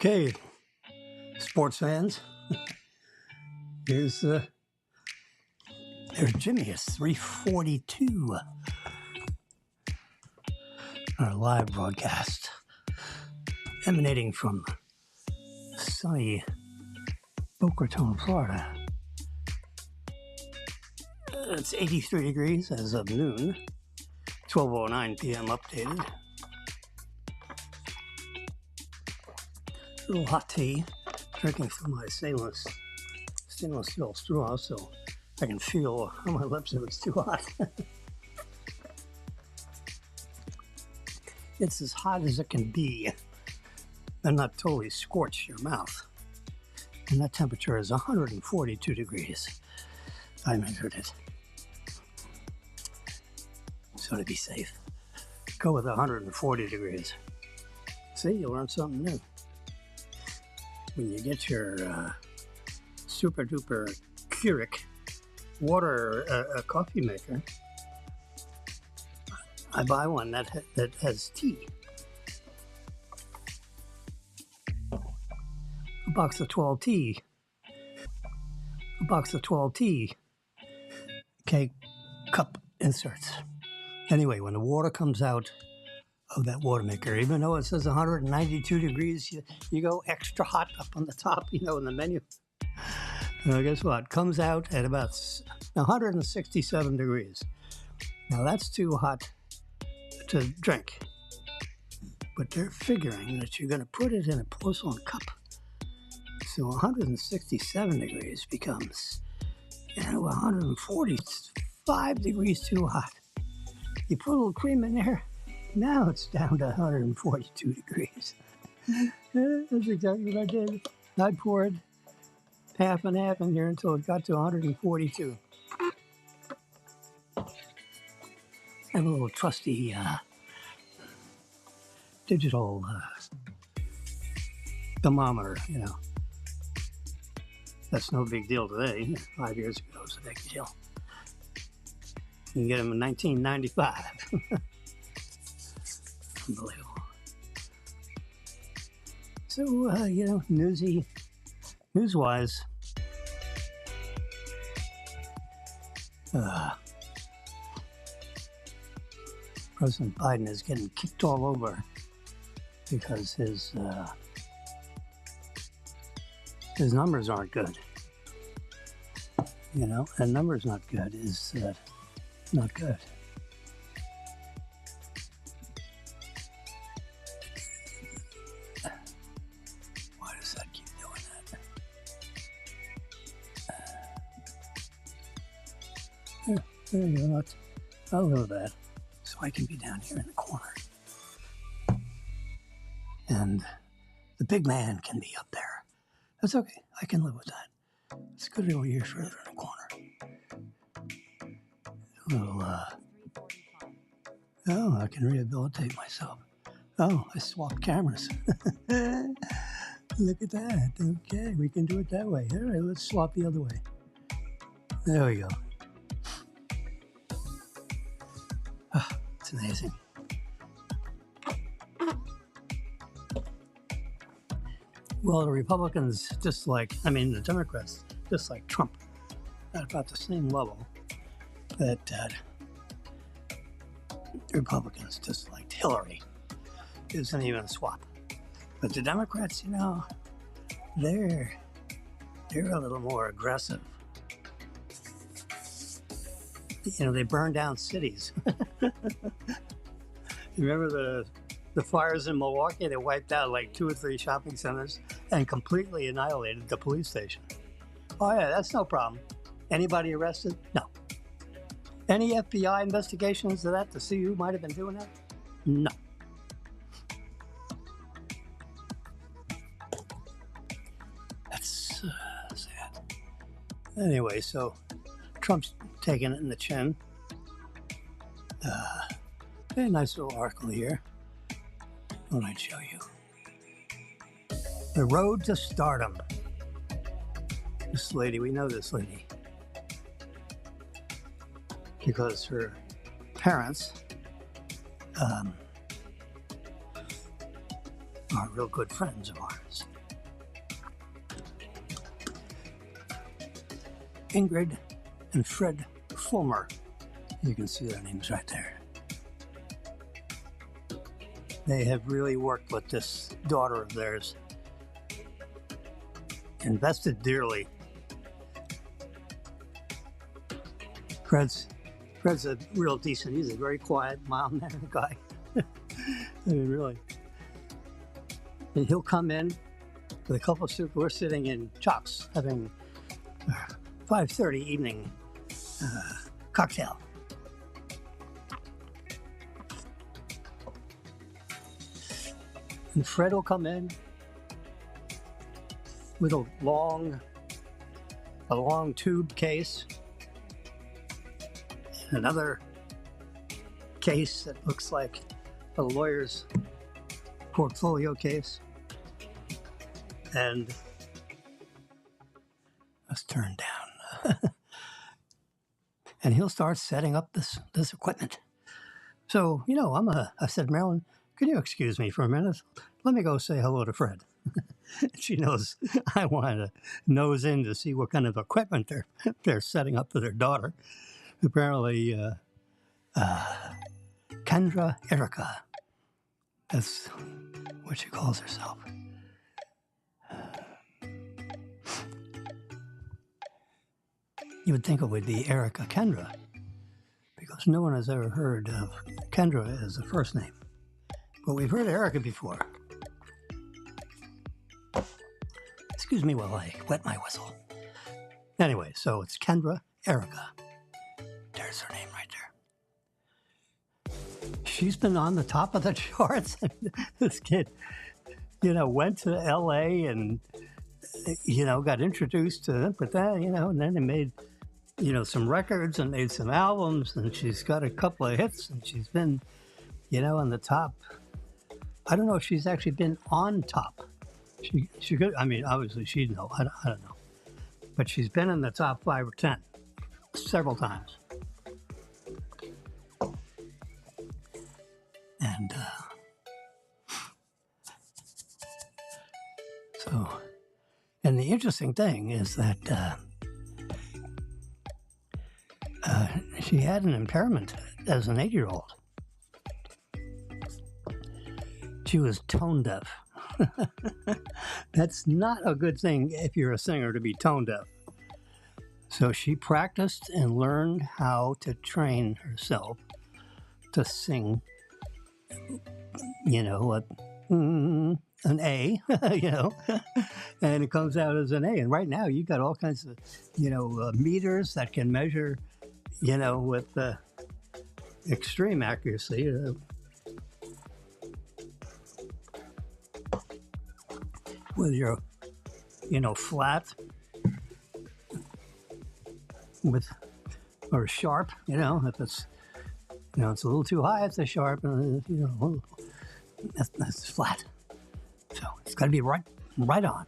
Okay, sports fans, there's Jimmy. It's 3:42. Our live broadcast emanating from sunny Boca Raton, Florida. It's 83 degrees as of noon, 12:09 p.m. updated. A little hot tea, drinking from my stainless steel straw so I can feel on my lips if it's too hot. It's as hot as it can be and not totally scorch your mouth. And that temperature is 142 degrees. I measured it. So to be safe, go with 140 degrees. See, you learn something new. When you get your super duper Keurig water coffee maker, I buy one that has tea. A box of 12 tea. K-cup inserts. Anyway, when the water comes out of that water maker, even though it says 192 degrees, you go extra hot up on the top, in the menu. Guess what? Comes out at about 167 degrees. Now that's too hot to drink, but they're figuring that you're going to put it in a porcelain cup. So 167 degrees becomes, 145 degrees too hot. You put a little cream in there, now it's down to 142 degrees. That's exactly what I did. I poured half and half in here until it got to 142. I have a little trusty digital thermometer, That's no big deal today. 5 years ago, it was a big deal. You can get them in 1995. Unbelievable. So, news-wise, President Biden is getting kicked all over because his numbers aren't good. And numbers not good is not good. Why does that keep doing that? There you go. I'll live with that. So I can be down here in the corner. And the big man can be up there. That's okay. I can live with that. It's good over here further in the corner. I can rehabilitate myself. Oh, I swapped cameras. Look at that. Okay, we can do it that way. All right, let's swap the other way. There we go. It's amazing. Well, the Republicans the Democrats dislike Trump at about the same level that Republicans disliked Hillary. It wasn't even a swap. But the Democrats, they're a little more aggressive. They burn down cities. You remember the fires in Milwaukee? They wiped out like 2 or 3 shopping centers and completely annihilated the police station. Oh yeah, that's no problem. Anybody arrested? No. Any FBI investigations of that to see who might have been doing that? No. That's sad. Anyway, so Trump's taking it in the chin. A nice little article here. What I'd show you. The road to stardom. This lady, we know this lady. Because her parents are real good friends of ours. Ingrid and Fred Fulmer. You can see their names right there. They have really worked with this daughter of theirs, invested dearly. Fred's a real decent, he's a very quiet, mild-mannered guy. I mean, really. And he'll come in with a couple of soup. We're sitting in Chops having 5:30 evening cocktail. And Fred will come in with a long tube case, and another case that looks like a lawyer's portfolio case. And let's turn down. And he'll start setting up this equipment. So, you know, I said, Marilyn, can you excuse me for a minute? Let me go say hello to Fred. She knows I want to nose in to see what kind of equipment they're setting up for their daughter. Apparently, Kendra Erica. That's what she calls herself. You would think it would be Erica Kendra, because no one has ever heard of Kendra as a first name. But we've heard Erica before. Excuse me while I wet my whistle. Anyway, so it's Kendra Erica. There's her name right there. She's been on the top of the charts. This kid, you know, went to LA and, you know, got introduced to them, but that, you know, and then they made, you know, some records and made some albums, and she's got a couple of hits, and she's been, you know, on the top. I don't know if she's actually been on top. She could, I mean, obviously she'd know. I don't know. But she's been in the top 5 or 10 several times. And so, and the interesting thing is that she had an impairment as an 8-year-old. She was tone deaf. That's not a good thing if you're a singer, to be tone deaf. So she practiced and learned how to train herself to sing, you know, an A, you know, and it comes out as an A. And right now you got all kinds of, you know, meters that can measure, you know, with extreme accuracy. With your, you know, flat with, or sharp, you know, if it's, you know, it's a little too high, it's a sharp, and, you know, that's flat. So it's got to be right on,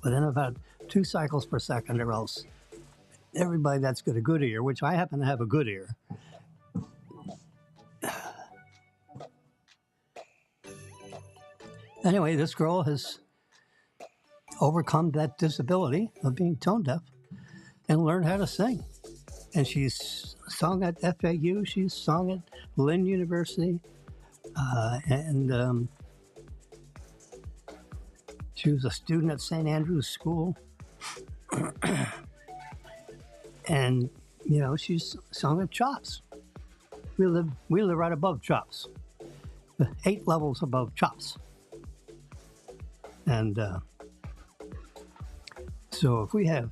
within about 2 cycles per second, or else everybody that's got a good ear, which I happen to have a good ear, anyway, this girl has overcome that disability of being tone deaf and learned how to sing. And she's sung at FAU, she's sung at Lynn University, and she was a student at St. Andrew's School. And, you know, she's sung at Chops. We live right above Chops, 8 levels above Chops. And so if we have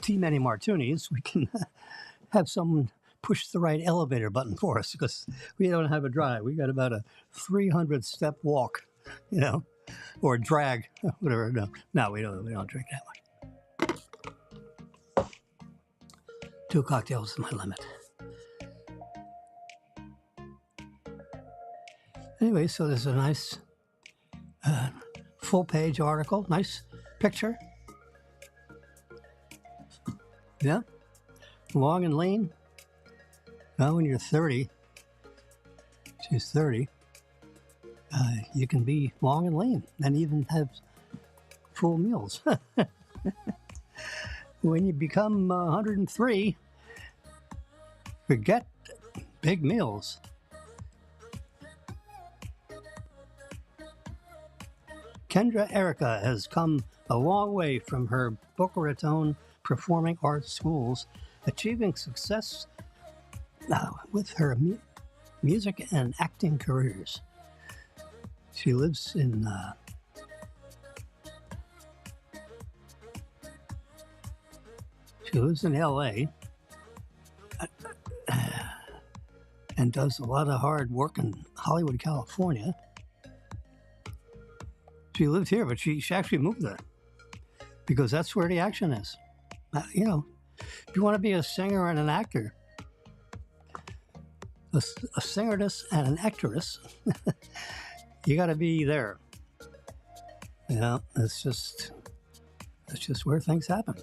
too many martinis, we can have someone push the right elevator button for us, because we don't have a drive. We got about a 300-step walk, you know, or drag, whatever. No, we don't drink that much. 2 cocktails is my limit. Anyway, so there's a nice full-page article, nice picture. Yeah, long and lean. Well, when you're 30, she's 30, you can be long and lean and even have full meals. when you become 103, forget big meals. Kendra Erica has come a long way from her Boca Raton performing arts schools, achieving success with her music and acting careers. She lives in LA and does a lot of hard work in Hollywood, California. She lived here, but she actually moved there because that's where the action is. You know, if you want to be a singer and an actor, a singeress and an actress, you got to be there. You know, that's just where things happen.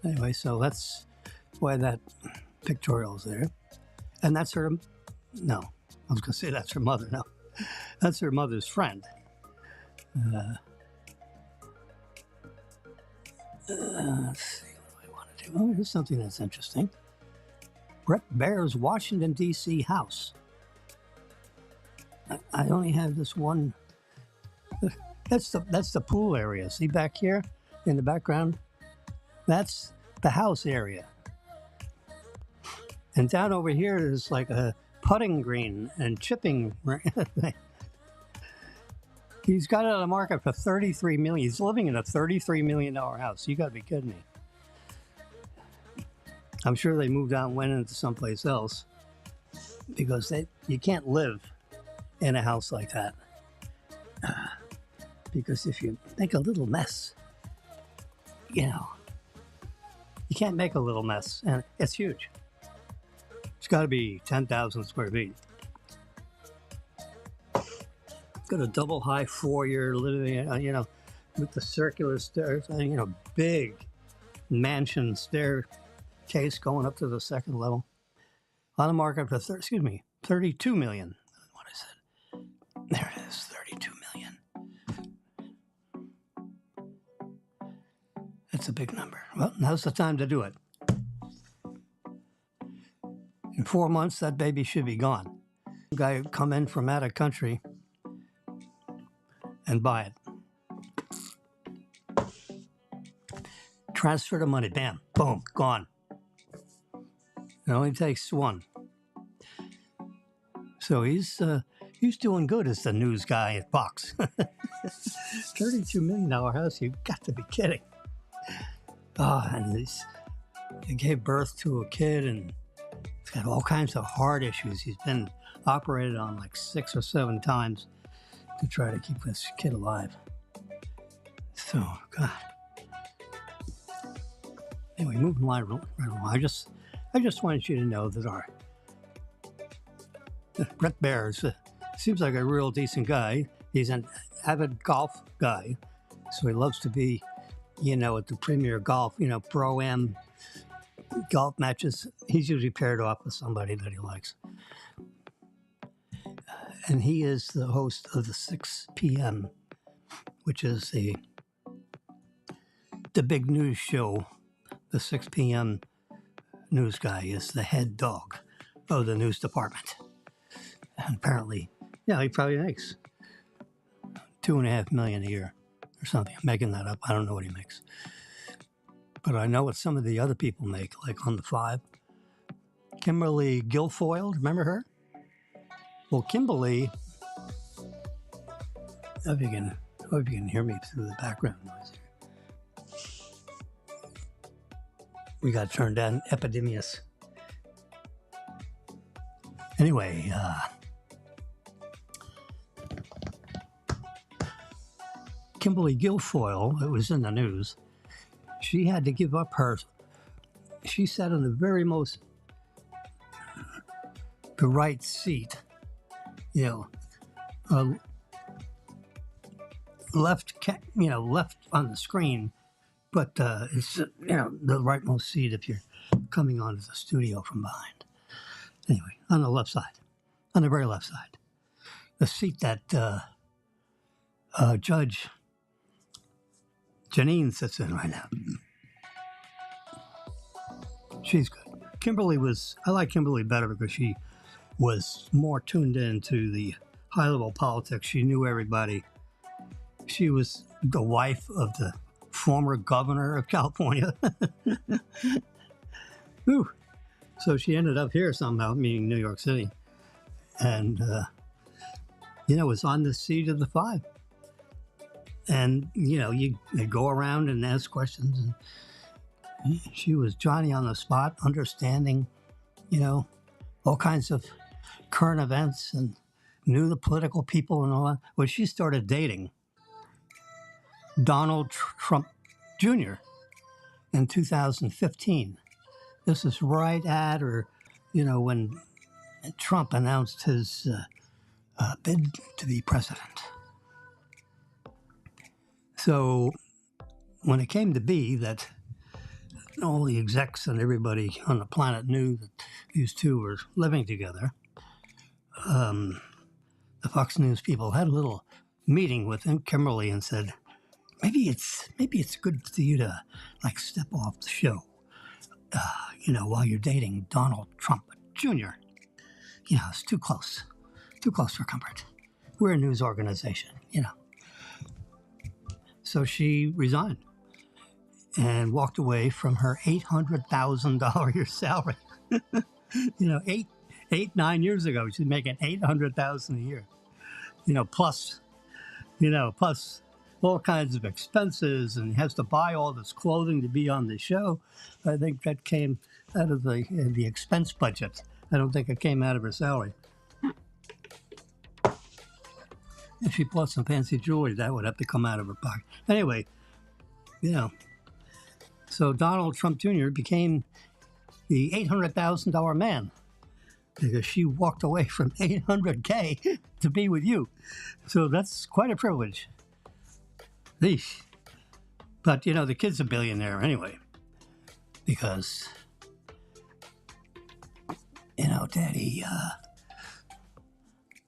Anyway, so that's why that pictorial is there. And that's her, no, I was going to say that's her mother. No, that's her mother's friend. Let's see, what do I want to do? Oh, here's something that's interesting. Brett Baer's Washington, D.C. house. I only have this one. That's the pool area. See back here in the background? That's the house area. And down over here is like a putting green and chipping. He's got it on the market for $33 million. He's living in a $33 million house. You got to be kidding me. I'm sure they moved out and went into someplace else because you can't live in a house like that. Because if you make a little mess, you know, you can't make a little mess, and it's huge. It's got to be 10,000 square feet. Got a double high foyer living, you know, with the circular stairs, you know, big mansion staircase going up to the second level. On the market for 32 million. That's what I said. There it is, 32 million. That's a big number. Well, now's the time to do it. In 4 months, that baby should be gone. A guy would come in from out of country and buy it. Transfer the money, bam, boom, gone. It only takes one. So he's doing good as the news guy at Fox. $32 million house, you've got to be kidding. Oh, and he gave birth to a kid, and he's got all kinds of heart issues. He's been operated on like 6 or 7 times to try to keep this kid alive. So, God. Anyway, moving right along. I just wanted you to know that our Brett Baer seems like a real decent guy. He's an avid golf guy, so he loves to be, you know, at the premier golf, you know, pro-am golf matches. He's usually paired off with somebody that he likes. And he is the host of the 6 p.m., which is the big news show. The 6 p.m. news guy is the head dog of the news department. And apparently, yeah, he probably makes $2.5 million a year or something. I'm making that up. I don't know what he makes. But I know what some of the other people make, like on the 5. Kimberly Guilfoyle, remember her? Well, Kimberly, I hope you can hear me through the background noise here. We got to turn down Epidemius. Anyway, Kimberly Guilfoyle, it was in the news, she had to give up she sat in the right seat, you know, left on the screen, but it's, you know, the rightmost seat if you're coming onto the studio from behind. Anyway, on the left side, on the very left side, the seat that Judge Janine sits in right now. She's good. I like Kimberly better because she was more tuned in to the high level politics. She knew everybody. She was the wife of the former governor of California. Whew. So she ended up here somehow, meaning New York City. And, was on the seat of the five. And, you go around and ask questions. And she was Johnny on the spot, understanding, all kinds of current events and knew the political people and all that. Well, she started dating Donald Trump Jr. in 2015. This is right at, or, when Trump announced his bid to be president. So when it came to be that all the execs and everybody on the planet knew that these two were living together, the Fox News people had a little meeting with Kimberly and said, maybe it's good for you to step off the show, while you're dating Donald Trump Jr. It's too close for comfort. We're a news organization, So she resigned and walked away from her $800,000 a year salary. 9 years ago, she's making $800,000 a year. Plus all kinds of expenses, and has to buy all this clothing to be on the show. I think that came out of the expense budget. I don't think it came out of her salary. If she bought some fancy jewelry, that would have to come out of her pocket. Anyway, so Donald Trump Jr. became the $800,000 man because she walked away from $800K to be with you. So that's quite a privilege. Eesh. But, the kid's a billionaire anyway because, Daddy,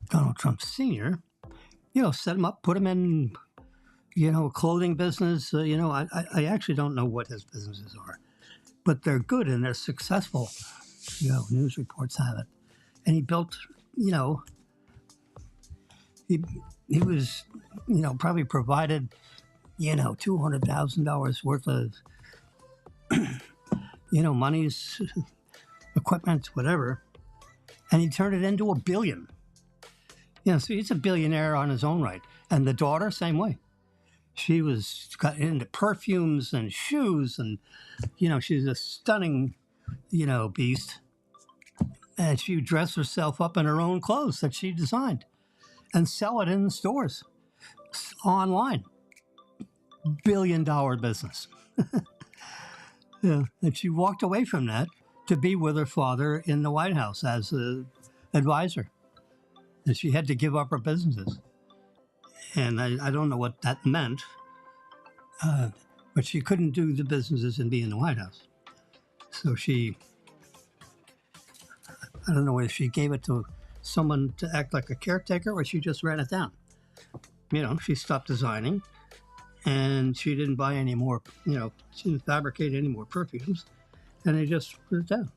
Donald Trump Sr., set him up, put him in, a clothing business. I actually don't know what his businesses are, but they're good and they're successful. News reports have it. And he built, he was, probably provided, $200,000 worth of, monies, equipment, whatever. And he turned it into $1 billion. So he's a billionaire on his own right. And the daughter, same way. She got into perfumes and shoes and, she's a stunning, beast. And she dressed herself up in her own clothes that she designed and sell it in the stores online. $1 billion business. And she walked away from that to be with her father in the White House as an advisor. And she had to give up her businesses. And I don't know what that meant, but she couldn't do the businesses and be in the White House. So I don't know if she gave it to someone to act like a caretaker or she just ran it down. She stopped designing and she didn't buy any more, she didn't fabricate any more perfumes and they just put it down.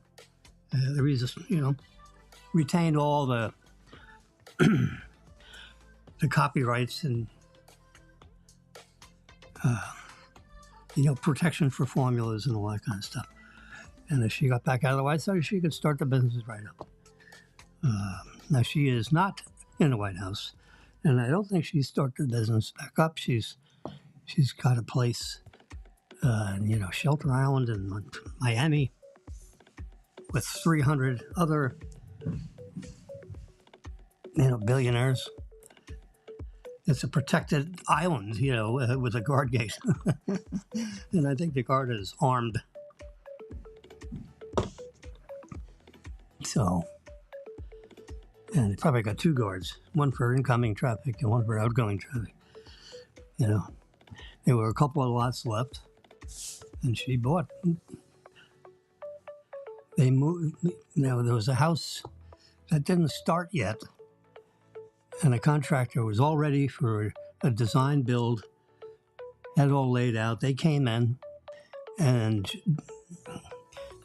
The reason, retained all the copyrights and, protection for formulas and all that kind of stuff. And if she got back out of the White House, she could start the business right up. Now, she is not in the White House, and I don't think she started the business back up. She's got a place, Shelter Island in Miami with 300 other, billionaires. It's a protected island, with a guard gate. And I think the guard is armed. So, and they probably got 2 guards, one for incoming traffic and one for outgoing traffic. There were a couple of lots left, and she bought. They moved. There was a house that didn't start yet, and the contractor was all ready for a design build, had it all laid out. They came in, and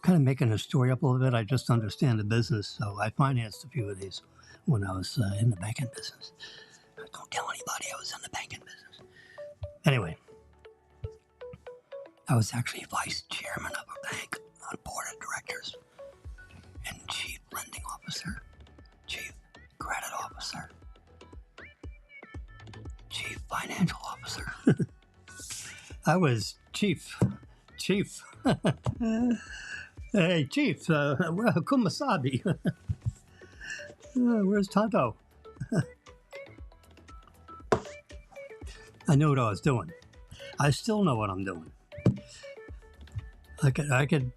kind of making the story up a little bit. I just understand the business, so I financed a few of these when I was in the banking business. Don't tell anybody I was in the banking business. Anyway, I was actually vice chairman of a bank on board of directors and chief lending officer, chief credit officer, chief financial officer. I was chief. Hey, chief, kumasabi. Where's Tonto? I knew what I was doing. I still know what I'm doing. I could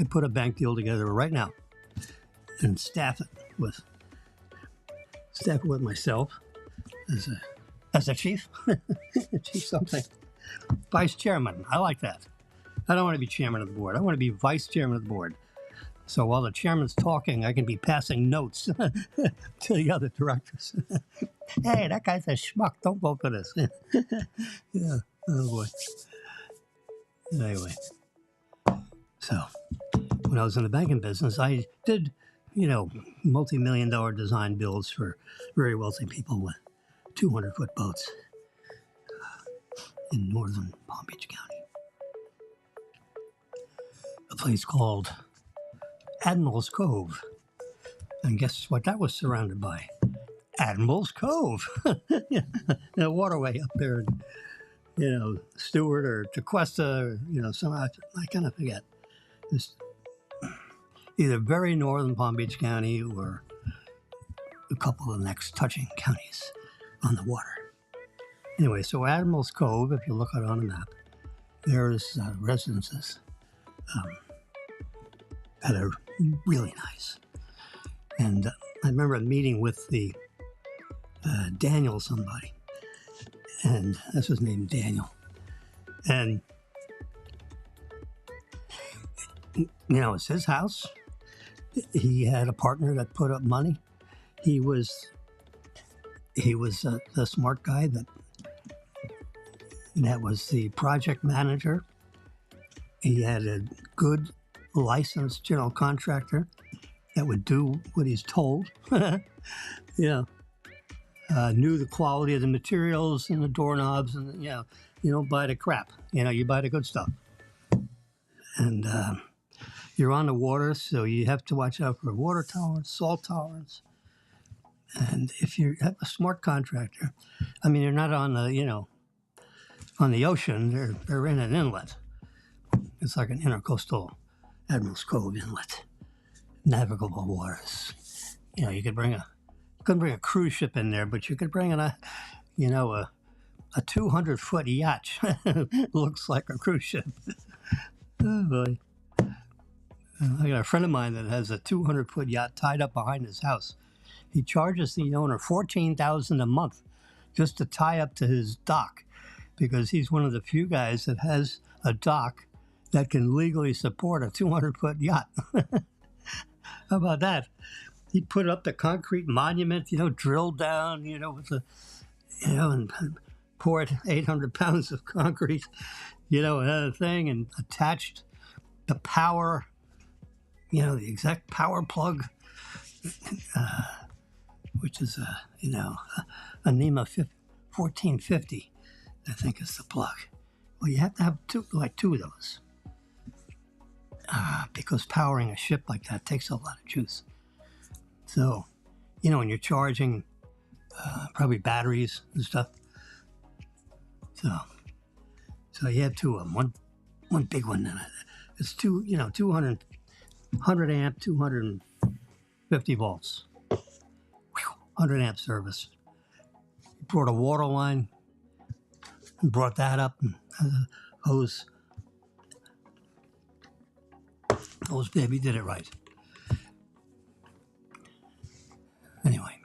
put a bank deal together right now and staff it with myself as a chief, chief something, vice chairman. I like that. I don't want to be chairman of the board. I want to be vice chairman of the board. So while the chairman's talking, I can be passing notes to the other directors. Hey, that guy's a schmuck. Don't vote for this. Yeah. Oh boy. Anyway. So when I was in the banking business, I did, multi-million-dollar design builds for very wealthy people with 200-foot boats in northern Palm Beach County. A place called Admiral's Cove. And guess what that was surrounded by? Admiral's Cove. A waterway up there in, Stewart or Tequesta, or, I kind of forget. It's either very northern Palm Beach County or a couple of the next touching counties on the water. Anyway, so Admiral's Cove, if you look at it on the map, there's residences that are really nice. And I remember a meeting with the Daniel somebody, and that's his name, Daniel. And, it's his house. He had a partner that put up money. He was the smart guy that was the project manager. He had a good licensed general contractor that would do what he's told. Knew the quality of the materials and the doorknobs, and you don't buy the crap. You buy the good stuff. And you're on the water, so you have to watch out for water tolerance, salt tolerance. And if you have a smart contractor, they're not on the on the ocean. They're in an inlet. It's like an intercoastal Admiral's Cove inlet, navigable waters. You could couldn't bring a cruise ship in there, but you could bring a 200-foot yacht. Looks like a cruise ship. Oh boy! I got a friend of mine that has a 200-foot yacht tied up behind his house. He charges the owner $14,000 a month just to tie up to his dock, because he's one of the few guys that has a dock that can legally support a 200-foot yacht. How about that? He put up the concrete monument, drilled down, with the, and poured 800 pounds of concrete, another thing, and attached the power, the exact power plug, which is a NEMA 1450, I think is the plug. Well, you have to have two of those. Because powering a ship like that takes a lot of juice. So, when you're charging probably batteries and stuff. So you have two of them. One big one. It's 200 amp, 250 volts. 100 amp service. Brought a water line, and brought that up, and hose baby did it right. Anyway.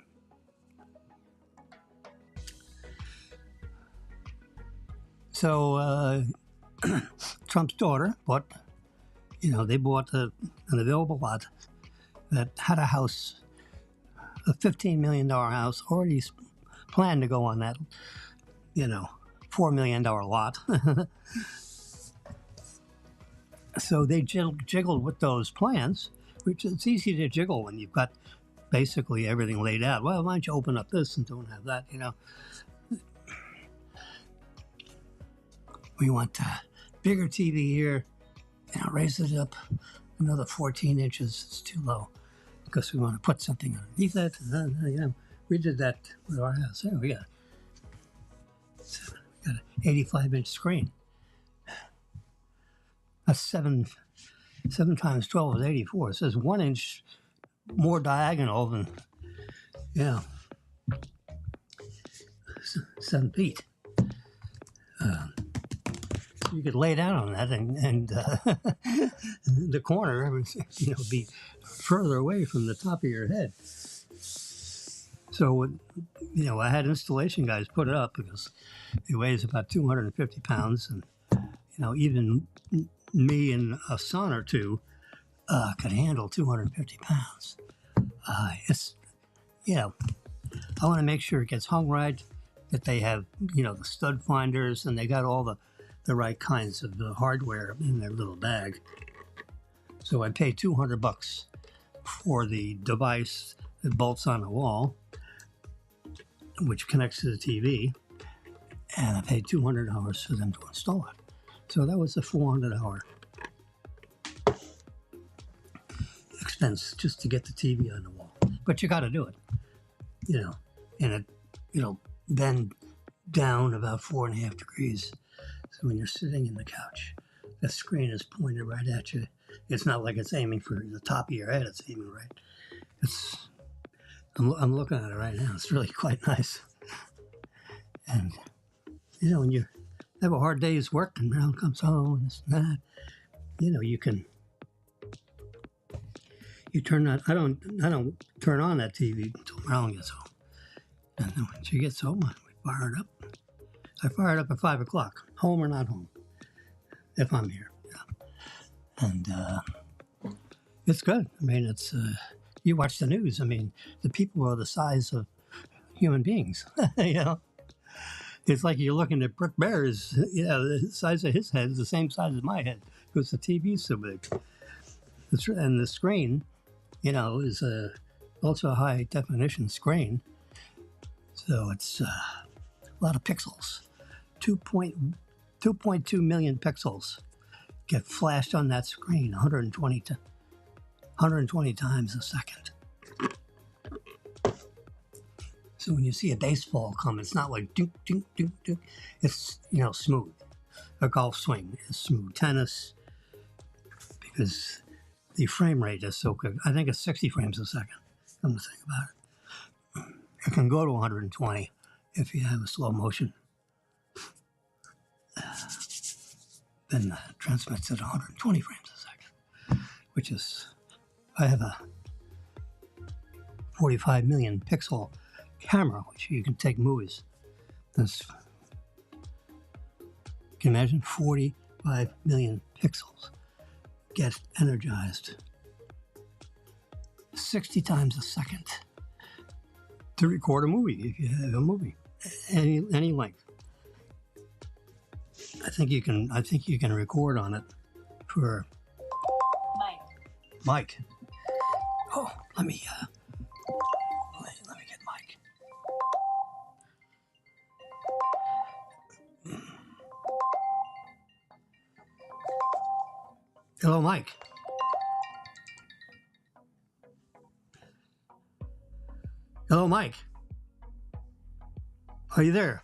So Trump's daughter bought, they bought an available lot that had a house, a $15 million house, already planned to go on that, $4 million lot. So they jiggled with those plans, which it's easy to jiggle when you've got basically everything laid out. Well, why don't you open up this and don't have that, We want a bigger TV here, raise it up another 14 inches. It's too low because we want to put something underneath it. We did that with our house. We got an 85-inch screen. That's 7 times 12 is 84. It says 1 inch more diagonal than, 7 feet. You could lay down on that, and the corner would, be further away from the top of your head. So, I had installation guys put it up because it weighs about 250 pounds, and even me and a son or two could handle 250 pounds. I want to make sure it gets hung right, that they have, the stud finders, and they got all the right kinds of the hardware in their little bag. So I paid $200 for the device that bolts on the wall, which connects to the TV, and I paid $200 for them to install it. So that was a $400 expense just to get the TV on the wall. But you got to do it, and it'll bend down about 4.5 degrees. So when you're sitting in the couch, the screen is pointed right at you. It's not like it's aiming for the top of your head. It's aiming right. I'm looking at it right now. It's really quite nice. And, when you have a hard day's work and Brown comes home and this and that, you turn that. I don't turn on that TV until Brown gets home. And then when she gets home, we fire it up. I fire it up at 5 o'clock, home or not home, if I'm here. Yeah. And it's good. I mean, it's you watch the news. I mean, the people are the size of human beings. It's like you're looking at Brick Bear's. The size of his head is the same size as my head because the TV's so big. And the screen, is a ultra high definition screen. So it's a lot of pixels. 2.2 million pixels get flashed on that screen 120 times a second. So when you see a baseball come, it's not like dink, dink, dink, dink. It's, smooth. A golf swing is smooth. Tennis, because the frame rate is so good. I think it's 60 frames a second. Come to think about it. It can go to 120 if you have a slow motion. Then transmits at 120 frames a second, which is, I have a 45 million pixel camera, which you can take movies. Can you imagine 45 million pixels get energized 60 times a second to record a movie if you have a movie, any length. I think you can record on it for Mike. Oh, let me get Mike. Hello, Mike. Hello, Mike. Are you there?